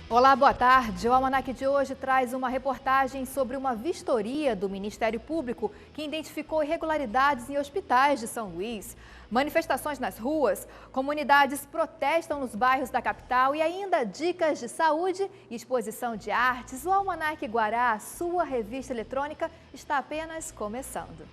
Olá, boa tarde. O Almanac de hoje traz uma reportagem sobre uma vistoria do Ministério Público que identificou irregularidades em hospitais de São Luís. Manifestações nas ruas, comunidades protestam nos bairros da capital e ainda dicas de saúde e exposição de artes. O Almanac Guará, a sua revista eletrônica, está apenas começando.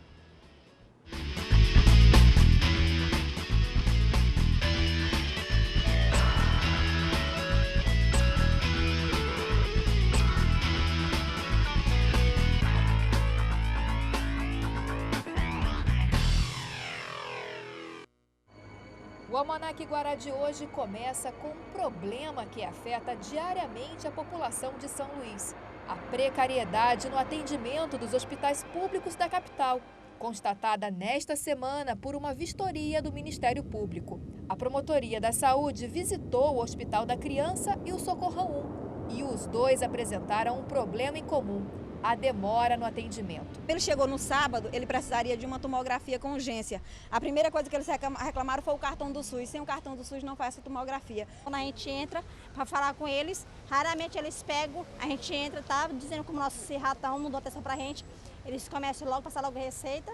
O Almanac Guará de hoje começa com um problema que afeta diariamente a população de São Luís: a precariedade no atendimento dos hospitais públicos da capital, constatada nesta semana por uma vistoria do Ministério Público. A Promotoria da Saúde visitou o Hospital da Criança e o Socorrão 1 e os dois apresentaram um problema em comum: a demora no atendimento. Ele chegou no sábado, ele precisaria de uma tomografia com urgência. A primeira coisa que eles reclamaram foi o cartão do SUS. Sem o cartão do SUS não faz essa tomografia. Quando a gente entra para falar com eles, raramente eles pegam, a gente entra, tá dizendo como nosso cirratão não dá atenção pra gente. Eles começam logo a passar logo a receita,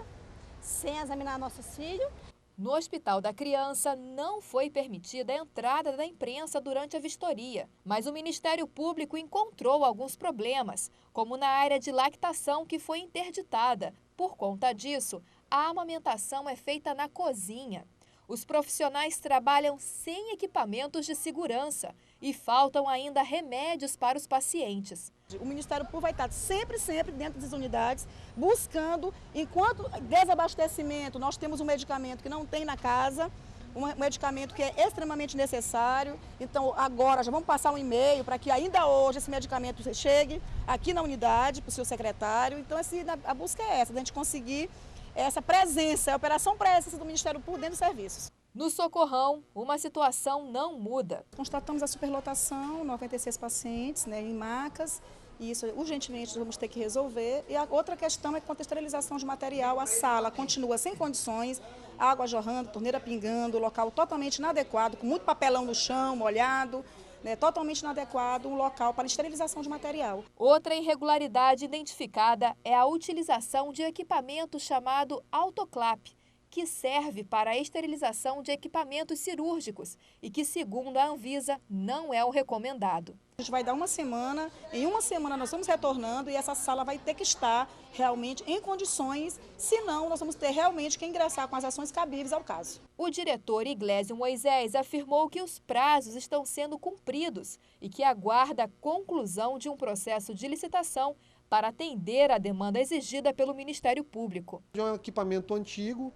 sem examinar nosso filho. No Hospital da Criança, não foi permitida a entrada da imprensa durante a vistoria, mas o Ministério Público encontrou alguns problemas, como na área de lactação, que foi interditada. Por conta disso, a amamentação é feita na cozinha. Os profissionais trabalham sem equipamentos de segurança e faltam ainda remédios para os pacientes. O Ministério Público vai estar sempre dentro das unidades, buscando, enquanto desabastecimento, nós temos um medicamento que não tem na casa, um medicamento que é extremamente necessário. Então, agora já vamos passar um e-mail para que ainda hoje esse medicamento chegue aqui na unidade, para o seu secretário. Então, a busca é essa, da gente conseguir essa presença, a operação presença do Ministério Público dentro dos serviços. No Socorrão, uma situação não muda. Constatamos a superlotação, 96 pacientes, em macas, e isso urgentemente vamos ter que resolver. E a outra questão é quanto à esterilização de material, a sala continua sem condições, água jorrando, torneira pingando, local totalmente inadequado, com muito papelão no chão, molhado, totalmente inadequado, um local para esterilização de material. Outra irregularidade identificada é a utilização de equipamento chamado autoclave, que serve para a esterilização de equipamentos cirúrgicos e que, segundo a Anvisa, não é o recomendado. A gente vai dar uma semana, em uma semana nós estamos retornando e essa sala vai ter que estar realmente em condições, senão nós vamos ter realmente que ingressar com as ações cabíveis ao caso. O diretor Iglesio Moisés afirmou que os prazos estão sendo cumpridos e que aguarda a conclusão de um processo de licitação para atender a demanda exigida pelo Ministério Público. É um equipamento antigo,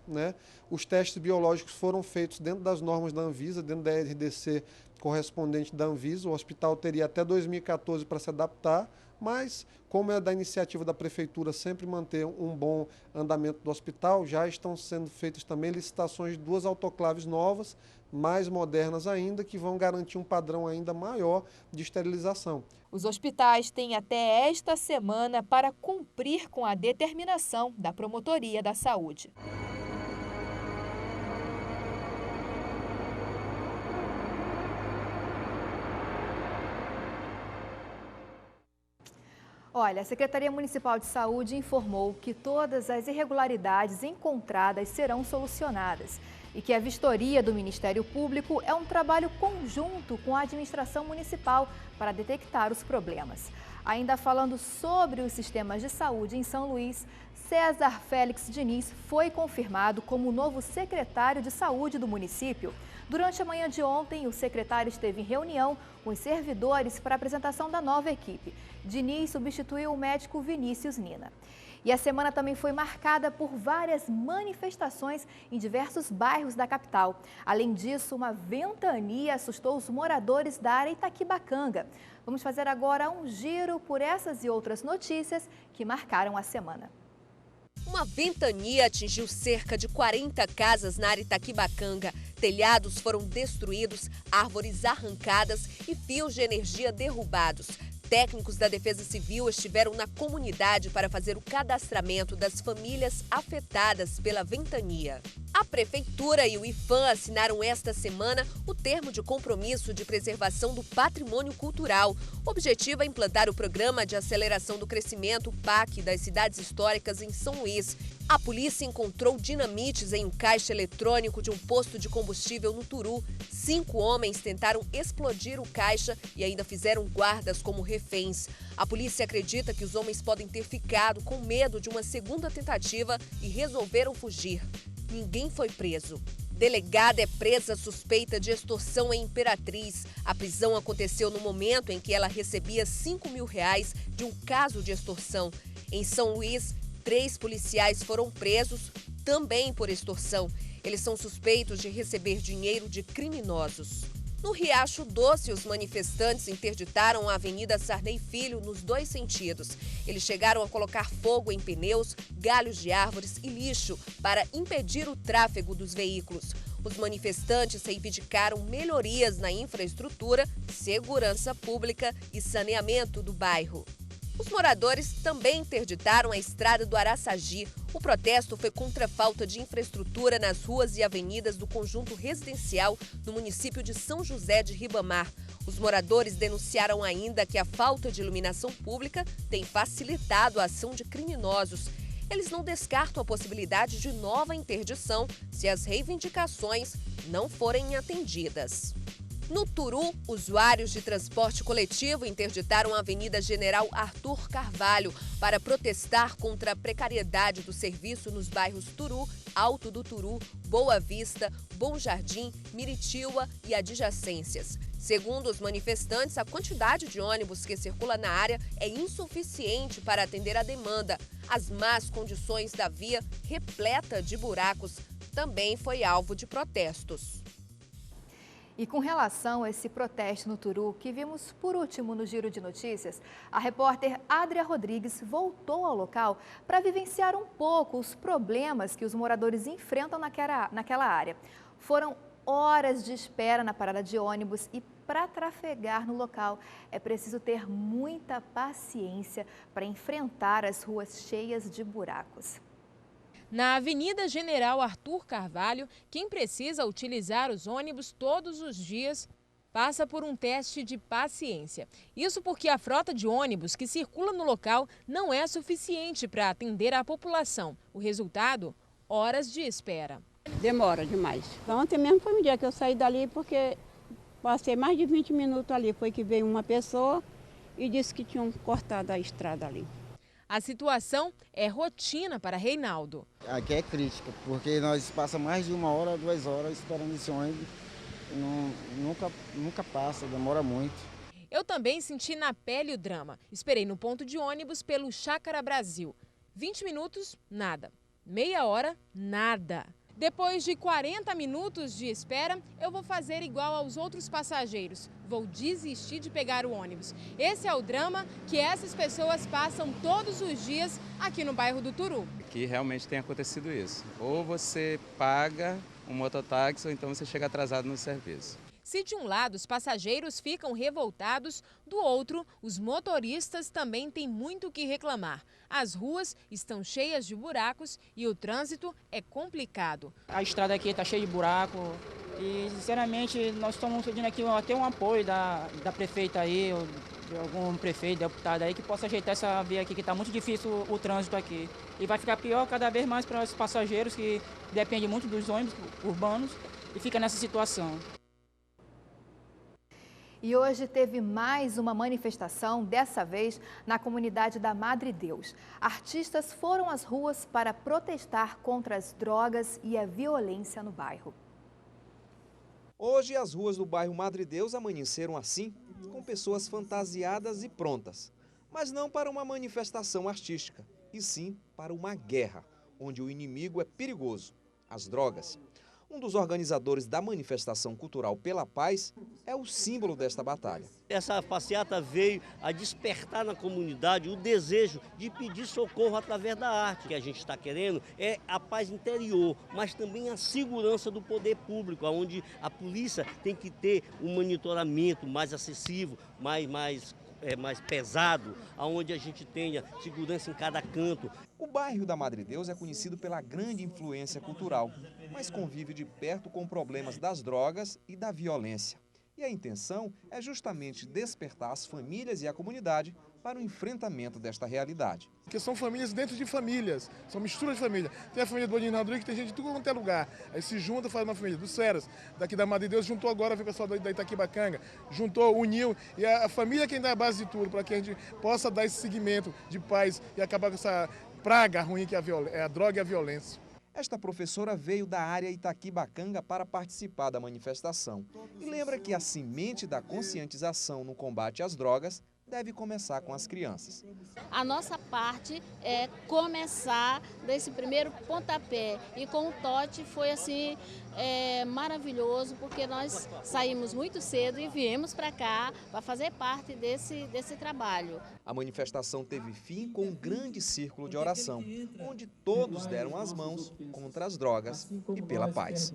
Os testes biológicos foram feitos dentro das normas da Anvisa, dentro da RDC correspondente da Anvisa. O hospital teria até 2014 para se adaptar, mas como é da iniciativa da Prefeitura sempre manter um bom andamento do hospital, já estão sendo feitas também licitações de 2 autoclaves novas, mais modernas ainda, que vão garantir um padrão ainda maior de esterilização. Os hospitais têm até esta semana para cumprir com a determinação da Promotoria da Saúde. Olha, a Secretaria Municipal de Saúde informou que todas as irregularidades encontradas serão solucionadas e que a vistoria do Ministério Público é um trabalho conjunto com a administração municipal para detectar os problemas. Ainda falando sobre os sistemas de saúde em São Luís, César Félix Diniz foi confirmado como o novo secretário de saúde do município. Durante a manhã de ontem, o secretário esteve em reunião com os servidores para a apresentação da nova equipe. Diniz substituiu o médico Vinícius Nina. E a semana também foi marcada por várias manifestações em diversos bairros da capital. Além disso, uma ventania assustou os moradores da área Itaquibacanga. Vamos fazer agora um giro por essas e outras notícias que marcaram a semana. Uma ventania atingiu cerca de 40 casas na área Itaquibacanga. Telhados foram destruídos, árvores arrancadas e fios de energia derrubados. técnicos da Defesa Civil estiveram na comunidade para fazer o cadastramento das famílias afetadas pela ventania. A Prefeitura e o IPHAN assinaram esta semana o termo de compromisso de preservação do patrimônio cultural. O objetivo é implantar o Programa de Aceleração do Crescimento, PAC, das cidades históricas em São Luís. A polícia encontrou dinamites em um caixa eletrônico de um posto de combustível no Turu. 5 homens tentaram explodir o caixa e ainda fizeram guardas como reféns. A polícia acredita que os homens podem ter ficado com medo de uma segunda tentativa e resolveram fugir. Ninguém foi preso. Delegada é presa suspeita de extorsão em Imperatriz. A prisão aconteceu no momento em que ela recebia R$5 mil de um caso de extorsão. Em São Luís, 3 policiais foram presos, também por extorsão. Eles são suspeitos de receber dinheiro de criminosos. No Riacho Doce, os manifestantes interditaram a Avenida Sarney Filho nos 2 sentidos. Eles chegaram a colocar fogo em pneus, galhos de árvores e lixo para impedir o tráfego dos veículos. Os manifestantes reivindicaram melhorias na infraestrutura, segurança pública e saneamento do bairro. Os moradores também interditaram a estrada do Araçagi. O protesto foi contra a falta de infraestrutura nas ruas e avenidas do conjunto residencial no município de São José de Ribamar. Os moradores denunciaram ainda que a falta de iluminação pública tem facilitado a ação de criminosos. Eles não descartam a possibilidade de nova interdição se as reivindicações não forem atendidas. No Turu, usuários de transporte coletivo interditaram a Avenida General Arthur Carvalho para protestar contra a precariedade do serviço nos bairros Turu, Alto do Turu, Boa Vista, Bom Jardim, Miritiba e adjacências. Segundo os manifestantes, a quantidade de ônibus que circula na área é insuficiente para atender a demanda. As más condições da via, repleta de buracos, também foi alvo de protestos. E com relação a esse protesto no Turu, que vimos por último no Giro de Notícias, a repórter Adria Rodrigues voltou ao local para vivenciar um pouco os problemas que os moradores enfrentam naquela área. Foram horas de espera na parada de ônibus e para trafegar no local é preciso ter muita paciência para enfrentar as ruas cheias de buracos. Na Avenida General Arthur Carvalho, quem precisa utilizar os ônibus todos os dias passa por um teste de paciência. Isso porque a frota de ônibus que circula no local não é suficiente para atender a população. O resultado? Horas de espera. Demora demais. Ontem mesmo foi um dia que eu saí dali porque passei mais de 20 minutos ali. Foi que veio uma pessoa e disse que tinham cortado a estrada ali. A situação é rotina para Reinaldo. Aqui é crítica, porque nós passamos mais de 1 hora, 2 horas esperando esse ônibus. Nunca passa, demora muito. Eu também senti na pele o drama. Esperei no ponto de ônibus pelo Chácara Brasil. 20 minutos, nada. Meia hora, nada. Depois de 40 minutos de espera, eu vou fazer igual aos outros passageiros. Vou desistir de pegar o ônibus. Esse é o drama que essas pessoas passam todos os dias aqui no bairro do Turu. Aqui realmente tem acontecido isso. Ou você paga um mototáxi ou então você chega atrasado no serviço. Se de um lado os passageiros ficam revoltados, do outro, os motoristas também têm muito o que reclamar. As ruas estão cheias de buracos e o trânsito é complicado. A estrada aqui está cheia de buraco e, sinceramente, nós estamos pedindo aqui até um apoio da prefeita aí, ou de algum prefeito, deputado aí, que possa ajeitar essa via aqui, que está muito difícil o trânsito aqui. E vai ficar pior cada vez mais para os passageiros que dependem muito dos ônibus urbanos e fica nessa situação. E hoje teve mais uma manifestação, dessa vez na comunidade da Madre Deus. Artistas foram às ruas para protestar contra as drogas e a violência no bairro. Hoje as ruas do bairro Madre Deus amanheceram assim, com pessoas fantasiadas e prontas. Mas não para uma manifestação artística, e sim para uma guerra, onde o inimigo é perigoso, as drogas. Um dos organizadores da manifestação cultural pela paz é o símbolo desta batalha. Essa passeata veio a despertar na comunidade o desejo de pedir socorro através da arte. O que a gente está querendo é a paz interior, mas também a segurança do poder público, onde a polícia tem que ter um monitoramento mais acessível, mais mais pesado, onde a gente tenha segurança em cada canto. O bairro da Madre Deus é conhecido pela grande influência cultural, mas convive de perto com problemas das drogas e da violência. E a intenção é justamente despertar as famílias e a comunidade para o enfrentamento desta realidade. Porque são famílias dentro de famílias, são misturas de família. Tem a família do Odinho Rodrigues, que tem gente de tudo quanto é lugar. Aí se junta, faz uma família. Do Ceras, daqui da Madre Deus, juntou agora, veio o pessoal da Itaquibacanga, juntou, uniu. E a família é quem dá a base de tudo, para que a gente possa dar esse segmento de paz e acabar com essa praga ruim que é a droga e a violência. Esta professora veio da área Itaquibacanga para participar da manifestação e lembra que a semente da conscientização no combate às drogas deve começar com as crianças. A nossa parte é começar desse primeiro pontapé e com o Totti foi assim maravilhoso, porque nós saímos muito cedo e viemos para cá para fazer parte desse trabalho. A manifestação teve fim com um grande círculo de oração, onde todos deram as mãos contra as drogas e pela paz.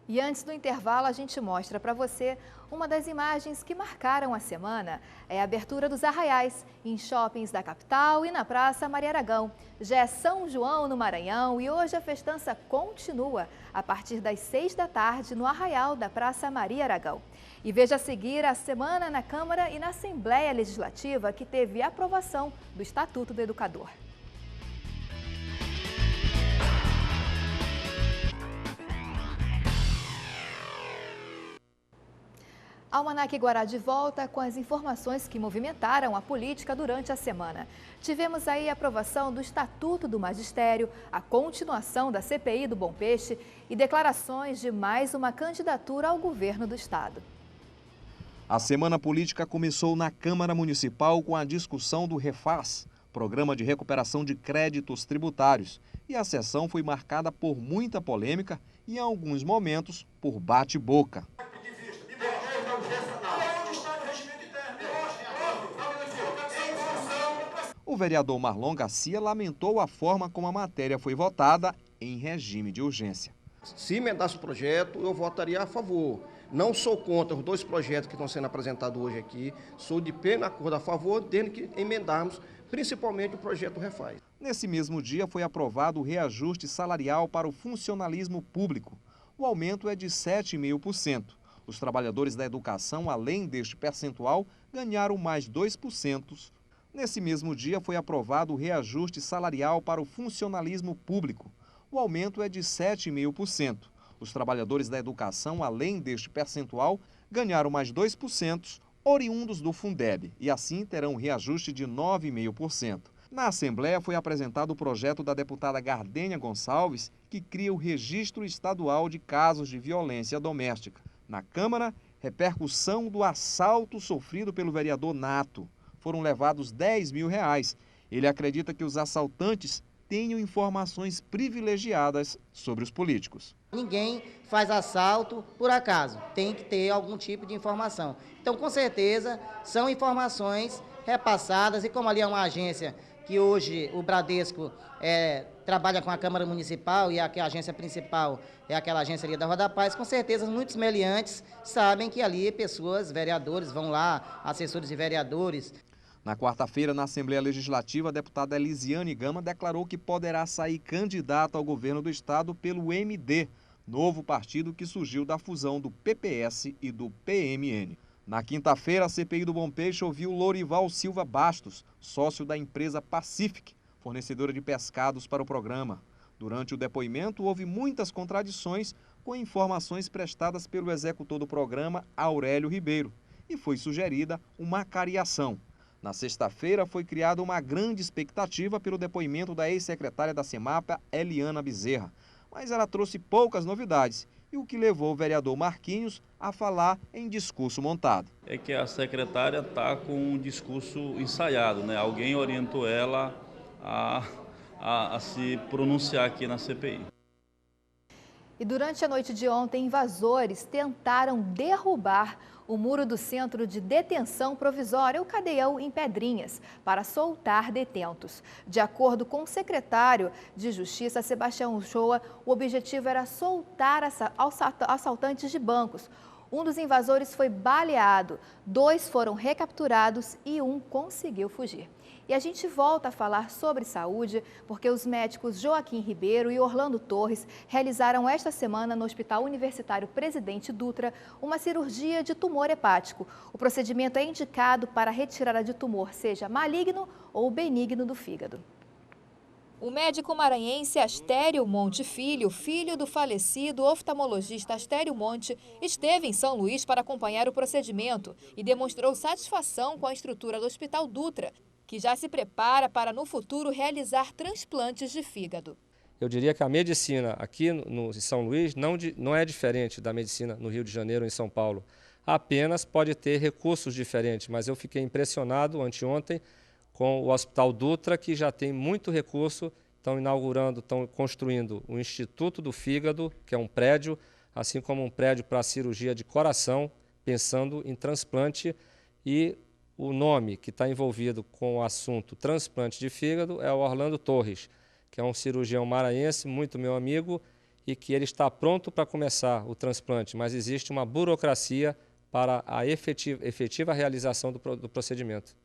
E antes do intervalo, a gente mostra para você uma das imagens que marcaram a semana. É a abertura dos arraiais em shoppings da capital e na Praça Maria Aragão. Já é São João, no Maranhão, e hoje a festança continua a partir das 6 da tarde no arraial da Praça Maria Aragão. E veja a seguir a semana na Câmara e na Assembleia Legislativa, que teve aprovação do Estatuto do Educador. Almanac Guará de volta com as informações que movimentaram a política durante a semana. Tivemos aí a aprovação do Estatuto do Magistério, a continuação da CPI do Bom Peixe e declarações de mais uma candidatura ao governo do estado. A semana política começou na Câmara Municipal com a discussão do REFAZ, Programa de Recuperação de Créditos Tributários, e a sessão foi marcada por muita polêmica e, em alguns momentos, por bate-boca. O vereador Marlon Garcia lamentou a forma como a matéria foi votada em regime de urgência. Se emendasse o projeto, eu votaria a favor. Não sou contra os dois projetos que estão sendo apresentados hoje aqui. Sou de pleno acordo a favor, desde que emendarmos, principalmente o projeto REFAZ. Nesse mesmo dia foi aprovado o reajuste salarial para o funcionalismo público. O aumento é de 7,5%. Os trabalhadores da educação, além deste percentual, ganharam mais 2%. Nesse mesmo dia foi aprovado o reajuste salarial para o funcionalismo público. O aumento é de 7,5%. Os trabalhadores da educação, além deste percentual, ganharam mais 2%, oriundos do Fundeb, e assim terão um reajuste de 9,5%. Na Assembleia foi apresentado o projeto da deputada Gardênia Gonçalves, que cria o Registro Estadual de Casos de Violência Doméstica. Na Câmara, repercussão do assalto sofrido pelo vereador Nato. Foram levados R$10 mil. Ele acredita que os assaltantes tenham informações privilegiadas sobre os políticos. Ninguém faz assalto por acaso, tem que ter algum tipo de informação. Então, com certeza, são informações repassadas, e como ali é uma agência que hoje o Bradesco trabalha com a Câmara Municipal e a agência principal é aquela agência ali da Rua da Paz, com certeza muitos meliantes sabem que ali pessoas, vereadores, vão lá, assessores de vereadores. Na quarta-feira, na Assembleia Legislativa, a deputada Elisiane Gama declarou que poderá sair candidata ao governo do estado pelo MD, novo partido que surgiu da fusão do PPS e do PMN. Na quinta-feira, a CPI do Bom Peixe ouviu Lorival Silva Bastos, sócio da empresa Pacific, fornecedora de pescados para o programa. Durante o depoimento, houve muitas contradições com informações prestadas pelo executor do programa, Aurélio Ribeiro, e foi sugerida uma cariação. Na sexta-feira, foi criada uma grande expectativa pelo depoimento da ex-secretária da CEMAPA, Eliana Bezerra, mas ela trouxe poucas novidades, e o que levou o vereador Marquinhos a falar em discurso montado. É que a secretária está com um discurso ensaiado, né? Alguém orientou ela a se pronunciar aqui na CPI. E durante a noite de ontem, invasores tentaram derrubar o muro do Centro de Detenção Provisória, o Cadeião, em Pedrinhas, para soltar detentos. De acordo com o secretário de Justiça, Sebastião Uchoa, o objetivo era soltar assaltantes de bancos. Um dos invasores foi baleado, 2 foram recapturados e 1 conseguiu fugir. E a gente volta a falar sobre saúde, porque os médicos Joaquim Ribeiro e Orlando Torres realizaram esta semana no Hospital Universitário Presidente Dutra uma cirurgia de tumor hepático. O procedimento é indicado para a retirada de tumor, seja maligno ou benigno do fígado. O médico maranhense Astério Monte Filho, filho do falecido oftalmologista Astério Monte, esteve em São Luís para acompanhar o procedimento e demonstrou satisfação com a estrutura do Hospital Dutra, que já se prepara para, no futuro, realizar transplantes de fígado. Eu diria que a medicina aqui no São Luís não é diferente da medicina no Rio de Janeiro ou em São Paulo. Apenas pode ter recursos diferentes, mas eu fiquei impressionado anteontem com o Hospital Dutra, que já tem muito recurso, estão construindo o Instituto do Fígado, que é um prédio, assim como um prédio para cirurgia de coração, pensando em transplante, e o nome que está envolvido com o assunto transplante de fígado é o Orlando Torres, que é um cirurgião maranhense, muito meu amigo, e que ele está pronto para começar o transplante, mas existe uma burocracia para a efetiva realização do procedimento.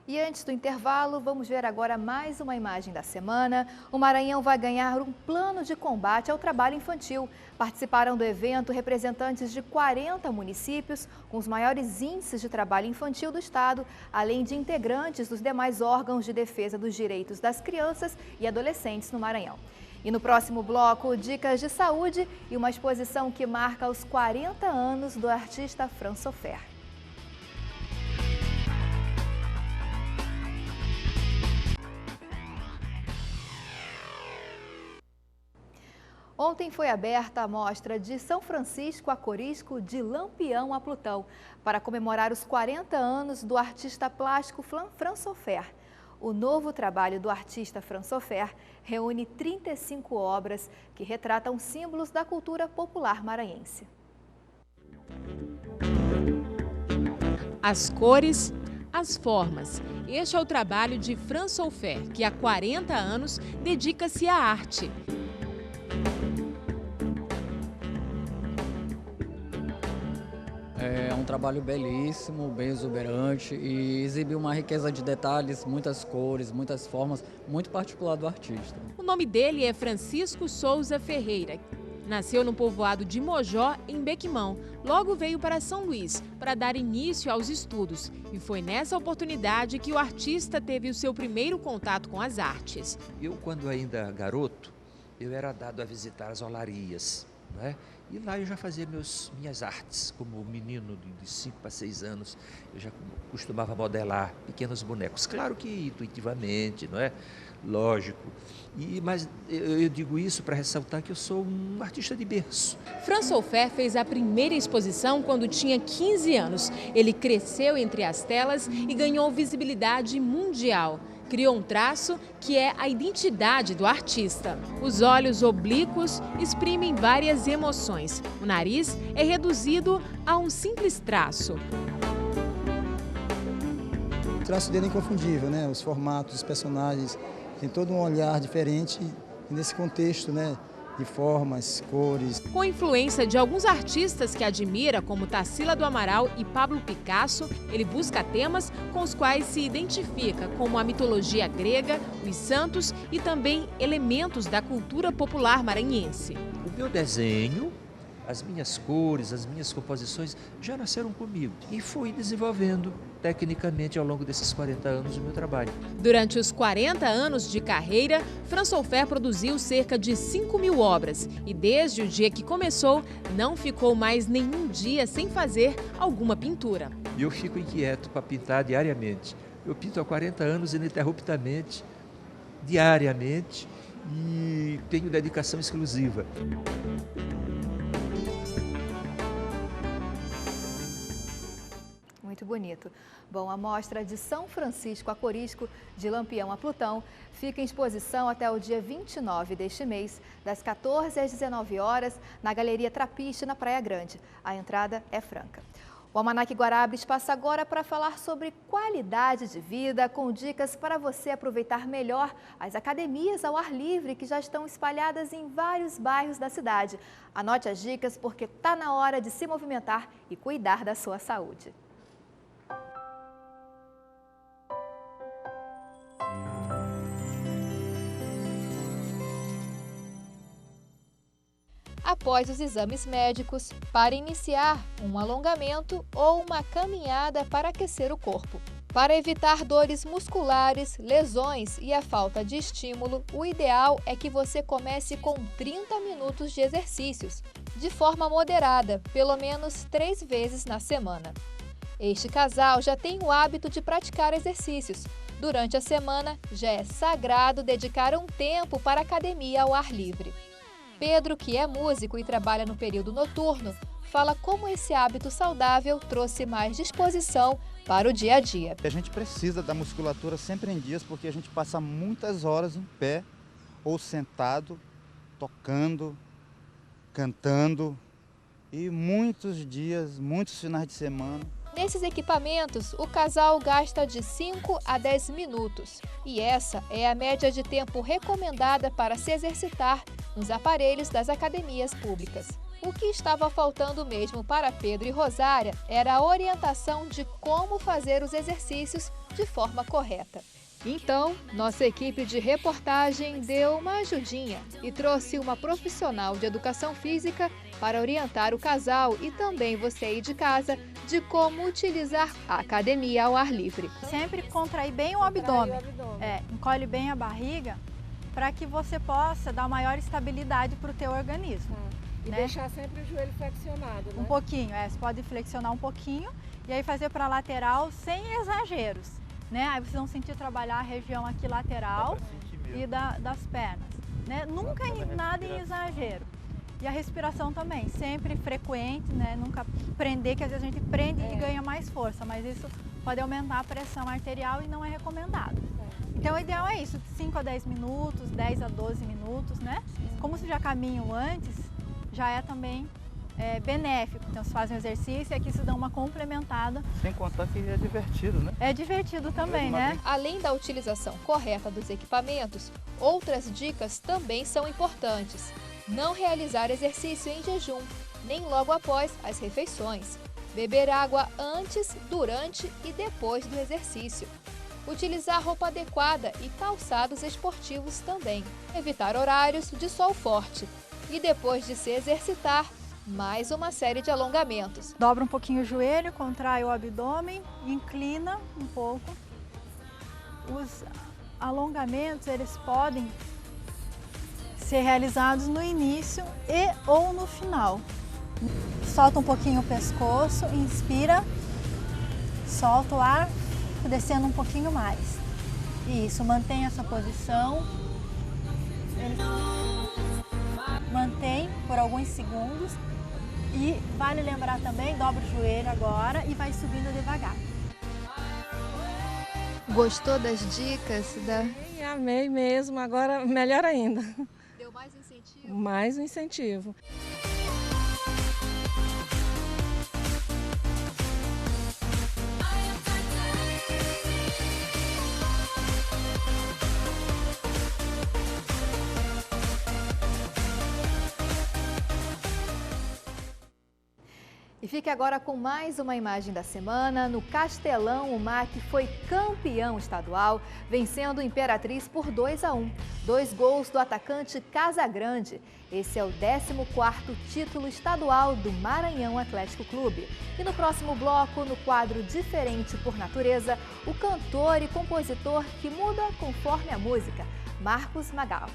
E antes do intervalo, vamos ver agora mais uma imagem da semana. O Maranhão vai ganhar um plano de combate ao trabalho infantil. Participaram do evento representantes de 40 municípios com os maiores índices de trabalho infantil do estado, além de integrantes dos demais órgãos de defesa dos direitos das crianças e adolescentes no Maranhão. E no próximo bloco, dicas de saúde e uma exposição que marca os 40 anos do artista Fran Soffer. Ontem foi aberta a mostra de São Francisco a Corisco, de Lampião a Plutão, para comemorar os 40 anos do artista plástico Fran Soffer. O novo trabalho do artista Fran Soffer reúne 35 obras que retratam símbolos da cultura popular maranhense. As cores, as formas. Este é o trabalho de Fran Soffer, que há 40 anos dedica-se à arte. É um trabalho belíssimo, bem exuberante e exibe uma riqueza de detalhes, muitas cores, muitas formas, muito particular do artista. O nome dele é Francisco Souza Ferreira. Nasceu no povoado de Mojó, em Bequimão. Logo veio para São Luís para dar início aos estudos. E foi nessa oportunidade que o artista teve o seu primeiro contato com as artes. Eu, quando ainda garoto, eu era dado a visitar as olarias, né? E lá eu já fazia minhas artes, como menino de 5 para 6 anos, eu já costumava modelar pequenos bonecos. Claro que intuitivamente, não é? Lógico. Mas eu digo isso para ressaltar que eu sou um artista de berço. Fran Soffer fez a primeira exposição quando tinha 15 anos. Ele cresceu entre as telas e ganhou visibilidade mundial. Criou um traço que é a identidade do artista. Os olhos oblíquos exprimem várias emoções. O nariz é reduzido a um simples traço. O traço dele é inconfundível, né? Os formatos, os personagens, tem todo um olhar diferente nesse contexto, né? De formas, cores. Com influência de alguns artistas que admira, como Tarsila do Amaral e Pablo Picasso, ele busca temas com os quais se identifica, como a mitologia grega, os santos e também elementos da cultura popular maranhense. O meu desenho, as minhas cores, as minhas composições já nasceram comigo e fui desenvolvendo tecnicamente ao longo desses 40 anos o meu trabalho. Durante os 40 anos de carreira, Fran Soffer produziu cerca de 5.000 obras e desde o dia que começou, não ficou mais nenhum dia sem fazer alguma pintura. E eu fico inquieto para pintar diariamente. Eu pinto há 40 anos ininterruptamente, diariamente, e tenho dedicação exclusiva. Muito bonito. Bom, a mostra de São Francisco a Corisco, de Lampião a Plutão, fica em exposição até o dia 29 deste mês, das 14 às 19 horas, na Galeria Trapiche, na Praia Grande. A entrada é franca. O Almanac Guarabes passa agora para falar sobre qualidade de vida, com dicas para você aproveitar melhor as academias ao ar livre que já estão espalhadas em vários bairros da cidade. Anote as dicas porque está na hora de se movimentar e cuidar da sua saúde. Após os exames médicos, para iniciar um alongamento ou uma caminhada para aquecer o corpo. Para evitar dores musculares, lesões e a falta de estímulo, o ideal é que você comece com 30 minutos de exercícios, de forma moderada, pelo menos 3 vezes na semana. Este casal já tem o hábito de praticar exercícios. Durante a semana, já é sagrado dedicar um tempo para a academia ao ar livre. Pedro, que é músico e trabalha no período noturno, fala como esse hábito saudável trouxe mais disposição para o dia a dia. A gente precisa da musculatura sempre em dias porque a gente passa muitas horas em pé ou sentado, tocando, cantando e muitos dias, muitos finais de semana. Nesses equipamentos, o casal gasta de 5 a 10 minutos e essa é a média de tempo recomendada para se exercitar nos aparelhos das academias públicas. O que estava faltando mesmo para Pedro e Rosária era a orientação de como fazer os exercícios de forma correta. Então, nossa equipe de reportagem deu uma ajudinha e trouxe uma profissional de educação física para orientar o casal e também você aí de casa de como utilizar a academia ao ar livre. Sempre contrair bem o abdômen, encolhe bem a barriga para que você possa dar maior estabilidade para o teu organismo. E deixar sempre o joelho flexionado, né? Um pouquinho, você pode flexionar um pouquinho e aí fazer para a lateral sem exageros. Né? Aí vocês vão sentir trabalhar a região aqui lateral e das pernas. Né? Nunca nada em exagero. E a respiração também, sempre frequente, né? Nunca prender, que às vezes a gente prende e ganha mais força, mas isso pode aumentar a pressão arterial e não é recomendado. Então o ideal é isso, 5 a 10 minutos, 10 a 12 minutos, né? Como se já caminham antes, já é também benéfico. Então, se fazem um exercício e aqui se dá uma complementada. Sem contar que é divertido, né? É divertido também, né? Além da utilização correta dos equipamentos, outras dicas também são importantes. Não realizar exercício em jejum, nem logo após as refeições. Beber água antes, durante e depois do exercício. Utilizar roupa adequada e calçados esportivos também. Evitar horários de sol forte. E depois de se exercitar, mais uma série de alongamentos. Dobra um pouquinho o joelho, contrai o abdômen, inclina um pouco. Os alongamentos, eles podem ser realizados no início e ou no final. Solta um pouquinho o pescoço, inspira, solta o ar, descendo um pouquinho mais. Isso, mantém essa posição. Mantém por alguns segundos. E vale lembrar também, dobra o joelho agora e vai subindo devagar. Gostou das dicas? Amei mesmo, agora melhor ainda. Deu mais incentivo? Mais um incentivo. E fique agora com mais uma imagem da semana. No Castelão, o MAC foi campeão estadual, vencendo o Imperatriz por 2-1. 2 gols do atacante Casagrande. Esse é o 14º título estadual do Maranhão Atlético Clube. E no próximo bloco, no quadro Diferente por Natureza, o cantor e compositor que muda conforme a música, Marcos Magal.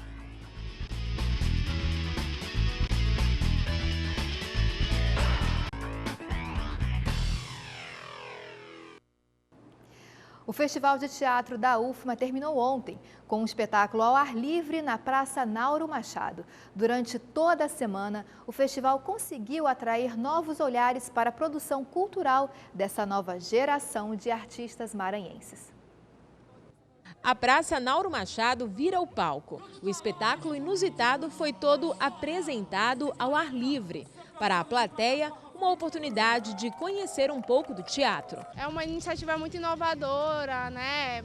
O Festival de Teatro da UFMA terminou ontem, com um espetáculo ao ar livre na Praça Nauro Machado. Durante toda a semana, o festival conseguiu atrair novos olhares para a produção cultural dessa nova geração de artistas maranhenses. A Praça Nauro Machado vira o palco. O espetáculo inusitado foi todo apresentado ao ar livre. Para a plateia, uma oportunidade de conhecer um pouco do teatro. É uma iniciativa muito inovadora, né?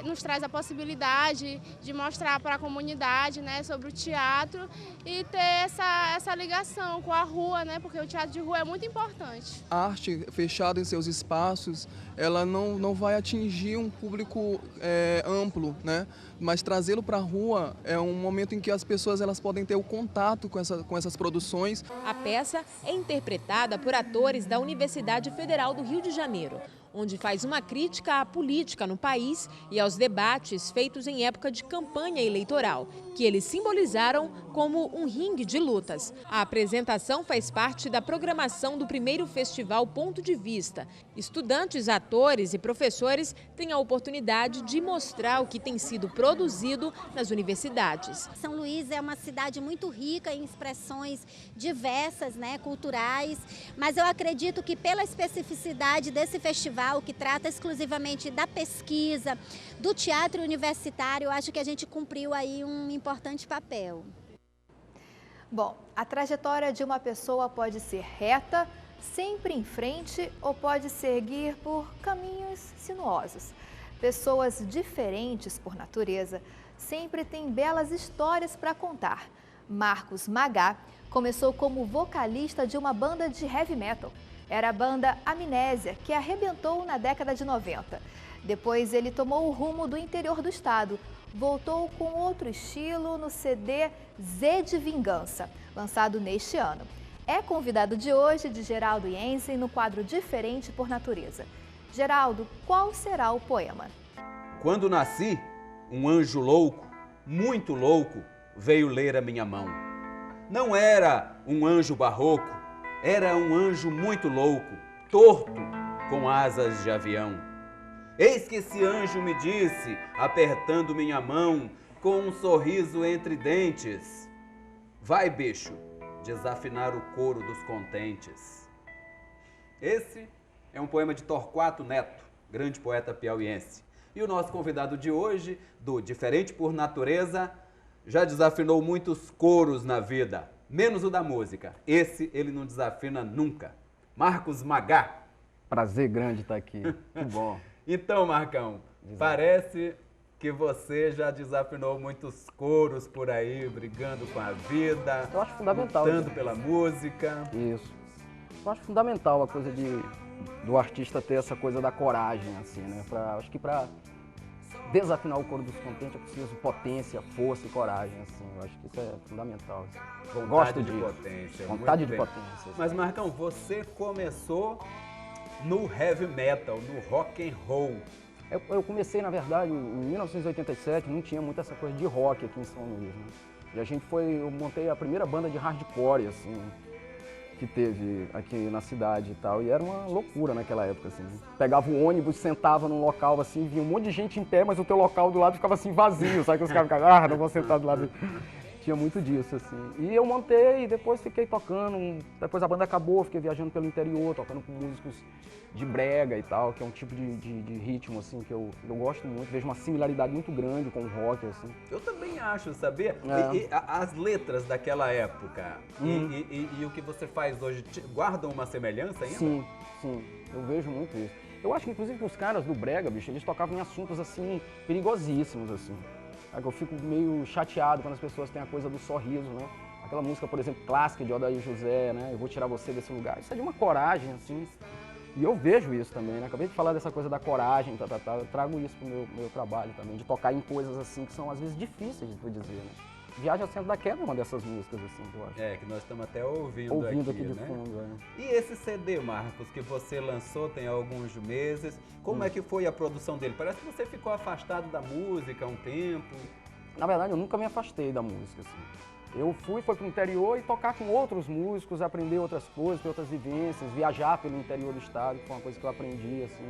Nos traz a possibilidade de mostrar para a comunidade, né, sobre o teatro e ter essa ligação com a rua, né, porque o teatro de rua é muito importante. A arte fechada em seus espaços, ela não vai atingir um público amplo, né? Mas trazê-lo para a rua é um momento em que as pessoas elas podem ter o contato com essas produções. A peça é interpretada por atores da Universidade Federal do Rio de Janeiro, onde faz uma crítica à política no país e aos debates feitos em época de campanha eleitoral, que eles simbolizaram como um ringue de lutas. A apresentação faz parte da programação do primeiro festival Ponto de Vista. Estudantes, atores e professores têm a oportunidade de mostrar o que tem sido produzido nas universidades. São Luís é uma cidade muito rica em expressões diversas, né, culturais, mas eu acredito que pela especificidade desse festival, que trata exclusivamente da pesquisa, do teatro universitário, eu acho que a gente cumpriu aí um importante papel. Bom, a trajetória de uma pessoa pode ser reta, sempre em frente, ou pode seguir por caminhos sinuosos. Pessoas diferentes por natureza sempre têm belas histórias para contar. Marcos Magá começou como vocalista de uma banda de heavy metal. Era a banda Amnésia, que arrebentou na década de 90. Depois ele tomou o rumo do interior do estado. Voltou com outro estilo no CD Z de Vingança, lançado neste ano. É convidado de hoje de Geraldo Jensen no quadro Diferente por Natureza. Geraldo, qual será o poema? Quando nasci, um anjo louco, muito louco, veio ler a minha mão. Não era um anjo barroco, era um anjo muito louco, torto, com asas de avião. Eis que esse anjo me disse, apertando minha mão, com um sorriso entre dentes: vai, bicho, desafinar o coro dos contentes. Esse é um poema de Torquato Neto, grande poeta piauiense. E o nosso convidado de hoje, do Diferente por Natureza, já desafinou muitos coros na vida, menos o da música. Esse ele não desafina nunca. Marcos Magá. Prazer grande estar aqui. Que bom. Então, Marcão, parece que você já desafinou muitos coros por aí, brigando com a vida. Eu acho fundamental. Lutando pela música. Isso. Eu acho fundamental a coisa do artista ter essa coisa da coragem, assim, né? Acho que para desafinar o coro dos contentes é preciso potência, força e coragem, assim. Eu acho que isso é fundamental. Vontade gosto de disso. Potência. Vontade de potência. Assim. Mas, Marcão, você começou no heavy metal, no rock and roll. Eu comecei, na verdade, em 1987, não tinha muito essa coisa de rock aqui em São Luís, né? E eu montei a primeira banda de hardcore, assim, que teve aqui na cidade e tal, e era uma loucura naquela época, assim. Pegava o ônibus, sentava num local, assim, vinha um monte de gente em pé, mas o teu local do lado ficava, assim, vazio, sabe? Que os caras ficavam, não vou sentar do lado. Tinha muito disso, assim. E eu montei e depois fiquei tocando, depois a banda acabou, fiquei viajando pelo interior, tocando com músicos de brega e tal, que é um tipo de ritmo, assim, que eu gosto muito, vejo uma similaridade muito grande com o rock, assim. Eu também acho, sabia? E as letras daquela época e o que você faz hoje guardam uma semelhança ainda? Sim, eu vejo muito isso. Eu acho que, inclusive, os caras do brega, bicho, eles tocavam em assuntos, assim, perigosíssimos, assim. Eu fico meio chateado quando as pessoas têm a coisa do sorriso, né? Aquela música, por exemplo, clássica de Odair José, né? Eu vou tirar você desse lugar. Isso é de uma coragem, assim. E eu vejo isso também, né? Acabei de falar dessa coisa da coragem, eu trago isso pro meu trabalho também, de tocar em coisas, assim, que são, às vezes, difíceis de tu dizer, né? Viagem ao Centro da Queda é uma dessas músicas, assim, que eu acho. É, que nós estamos até ouvindo aqui, de né? fundo, E esse CD, Marcos, que você lançou tem alguns meses, como é que foi a produção dele? Parece que você ficou afastado da música há um tempo. Na verdade, eu nunca me afastei da música, assim. Eu foi pro interior e tocar com outros músicos, aprender outras coisas, ter outras vivências, viajar pelo interior do estado, que foi uma coisa que eu aprendi, assim,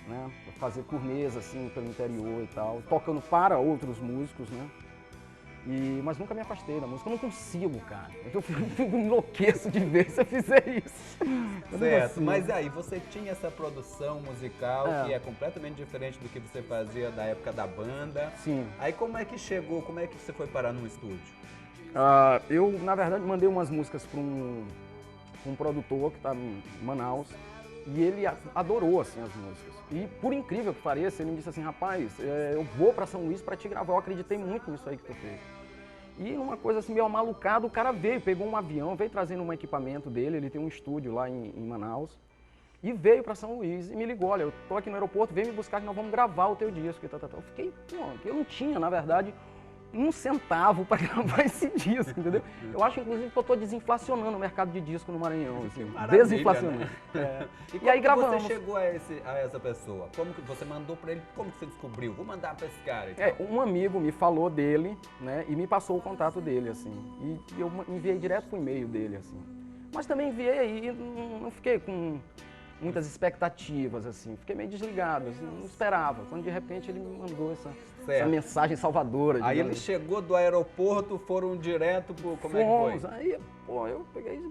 né? Fazer turnês, assim, pelo interior e tal, tocando para outros músicos, né? Mas nunca me afastei da música, eu não consigo, cara. Eu enlouqueço de ver se eu fizer isso. Certo, mas aí você tinha essa produção musical que é completamente diferente do que você fazia da época da banda. Sim. Aí como é que chegou, como é que você foi parar no estúdio? Eu, na verdade, mandei umas músicas para com um produtor que está em Manaus, e ele adorou assim, as músicas. E por incrível que pareça, ele me disse assim, rapaz, eu vou para São Luís para te gravar, eu acreditei muito nisso aí que tu fez. E numa coisa assim meio malucada, o cara veio, pegou um avião, veio trazendo um equipamento dele, ele tem um estúdio lá em Manaus, e veio para São Luís e me ligou, olha, eu tô aqui no aeroporto, vem me buscar que nós vamos gravar o teu disco. Eu fiquei, pô, eu não tinha, na verdade, um centavo para gravar esse disco, entendeu? Eu acho, inclusive, que eu estou desinflacionando o mercado de disco no Maranhão, assim, desinflacionando. Né? É. E aí gravamos. Você chegou a essa pessoa? Como que você mandou para ele? Como que você descobriu? Vou mandar para esse cara. Um amigo me falou dele, né, e me passou o contato dele, assim, e eu enviei direto pro e-mail dele, assim. Mas também enviei e não fiquei com muitas expectativas, assim, fiquei meio desligado, assim, não esperava. Quando de repente ele me mandou essa mensagem salvadora. Aí ele chegou do aeroporto, foram direto pro... Como é que foi? Aí, pô, eu peguei,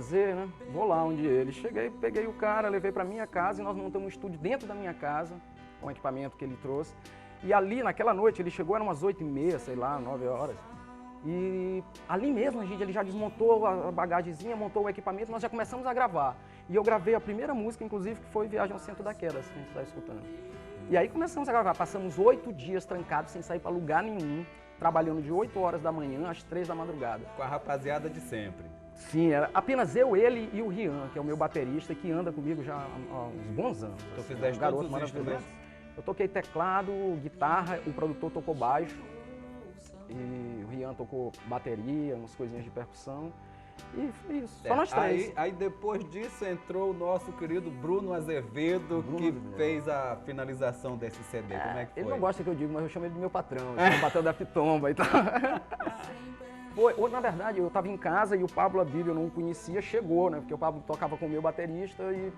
Zé, né? Vou lá onde ele. Cheguei, peguei o cara, levei pra minha casa e nós montamos um estúdio dentro da minha casa, com o equipamento que ele trouxe. E ali, naquela noite, ele chegou, eram umas 8h30, sei lá, 9 horas. E ali mesmo, ele já desmontou a bagagemzinha, montou o equipamento, nós já começamos a gravar. E eu gravei a primeira música, inclusive, que foi Viagem ao Centro da Queda, que a gente está escutando. E aí começamos a gravar, passamos 8 dias trancados, sem sair para lugar nenhum, trabalhando de 8 horas da manhã às 3 da madrugada. Com a rapaziada de sempre. Sim, era apenas eu, ele e o Rian, que é o meu baterista, que anda comigo já há uns bons anos. Tu fizeste todos os instrumentos? Eu toquei teclado, guitarra, o produtor tocou baixo, e o Rian tocou bateria, umas coisinhas de percussão. E foi isso, só nós três. Aí depois disso entrou o nosso querido Bruno Azevedo, que fez a finalização desse CD. Como é que foi? Ele não gosta que eu digo, mas eu chamo ele de meu patrão, o patrão da Pitomba e tal. Na verdade, eu estava em casa e o Pablo Abílio, eu não o conhecia, chegou, né? Porque o Pablo tocava com o meu baterista e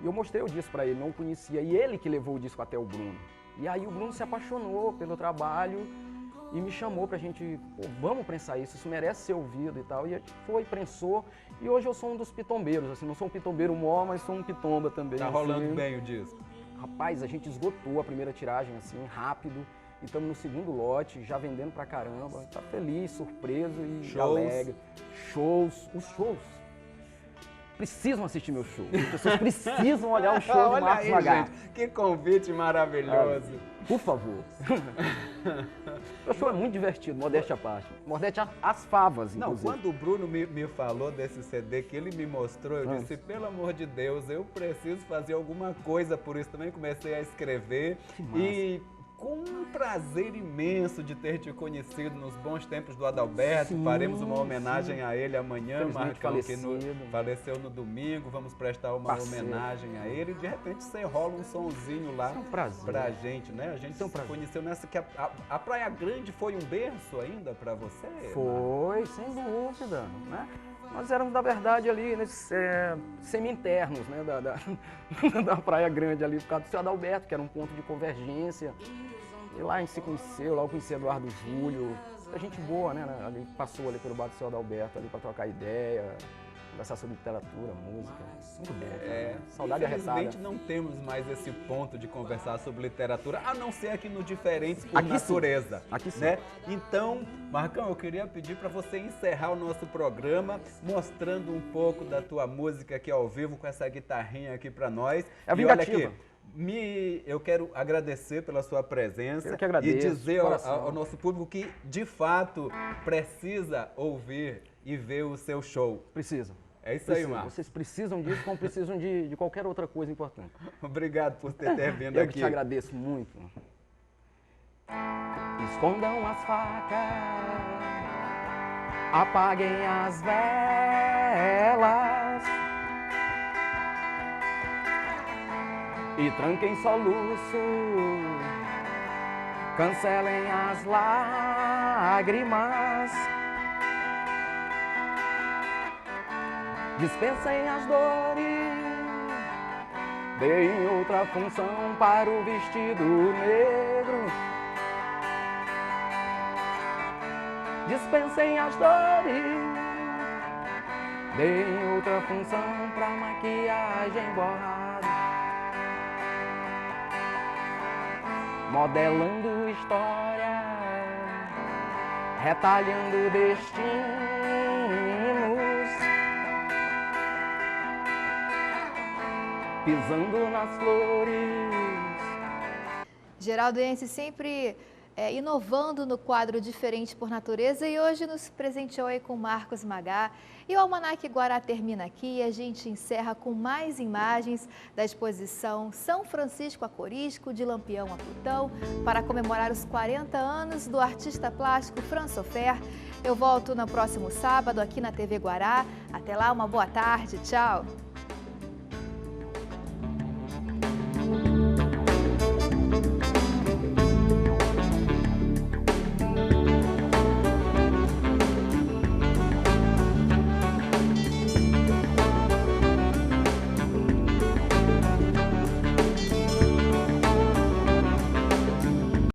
eu mostrei o disco para ele, não o conhecia. E ele que levou o disco até o Bruno. E aí o Bruno se apaixonou pelo trabalho e me chamou pra gente, pô, vamos prensar isso merece ser ouvido e tal. E a gente foi, prensou, e hoje eu sou um dos pitombeiros, assim, não sou um pitombeiro mó, mas sou um pitomba também. Tá rolando bem o disco? Rapaz, a gente esgotou a primeira tiragem, assim, rápido, e estamos no segundo lote, já vendendo pra caramba, tá feliz, surpreso e alegre. Os shows. Precisam assistir meu show. As pessoas precisam olhar o show do Marcos Lagarto. Que convite maravilhoso. Por favor. O show é muito divertido, modéstia à parte. Modéstia às favas, inclusive. Não, quando o Bruno me falou desse CD que ele me mostrou, eu disse, pelo amor de Deus, eu preciso fazer alguma coisa por isso. Também comecei a escrever. Que massa. E com um prazer imenso de ter te conhecido nos bons tempos do Adalberto. Sim, faremos uma homenagem a ele amanhã, Marcão, que faleceu no domingo. Vamos prestar uma homenagem a ele. E de repente você rola um sonzinho lá pra gente, né? A gente se conheceu nessa que a Praia Grande foi um berço ainda pra você? Foi, sem dúvida, né? Nós éramos, na verdade, ali semi-internos, né, da Praia Grande ali, por causa do seu Adalberto, que era um ponto de convergência. E lá a gente se conheceu, lá eu conheci Eduardo Júlio, muita gente boa, né, ali, passou ali pelo bar do seu Adalberto ali para trocar ideia, conversar sobre literatura, música, muito bom. Saudade arretada. Infelizmente não temos mais esse ponto de conversar sobre literatura, a não ser aqui no Diferentes por aqui Natureza. Sim. Aqui sim. Né? Então, Marcão, eu queria pedir para você encerrar o nosso programa mostrando um pouco da tua música aqui ao vivo com essa guitarrinha aqui para nós. É vingativa. E olha aqui, eu quero agradecer pela sua presença. Eu que agradeço, e dizer ao nosso público que, de fato, precisa ouvir e ver o seu show. Precisa. É isso aí, Marcos. Vocês precisam disso como precisam de qualquer outra coisa importante. Obrigado por ter vindo aqui. Eu que te agradeço muito. Escondam as facas, apaguem as velas e tranquem soluços, cancelem as lágrimas, dispensem as dores, deem outra função para o vestido negro. Dispensem as dores, deem outra função para maquiagem borrada. Modelando história, retalhando destinos, pisando nas flores. Geraldense sempre inovando no quadro Diferente por Natureza e hoje nos presenteou aí com Marcos Magá. E o Almanac Guará termina aqui e a gente encerra com mais imagens da exposição São Francisco a Corisco, de Lampião a Plutão, para comemorar os 40 anos do artista plástico Fran Soffer. Eu volto no próximo sábado aqui na TV Guará. Até lá, uma boa tarde. Tchau!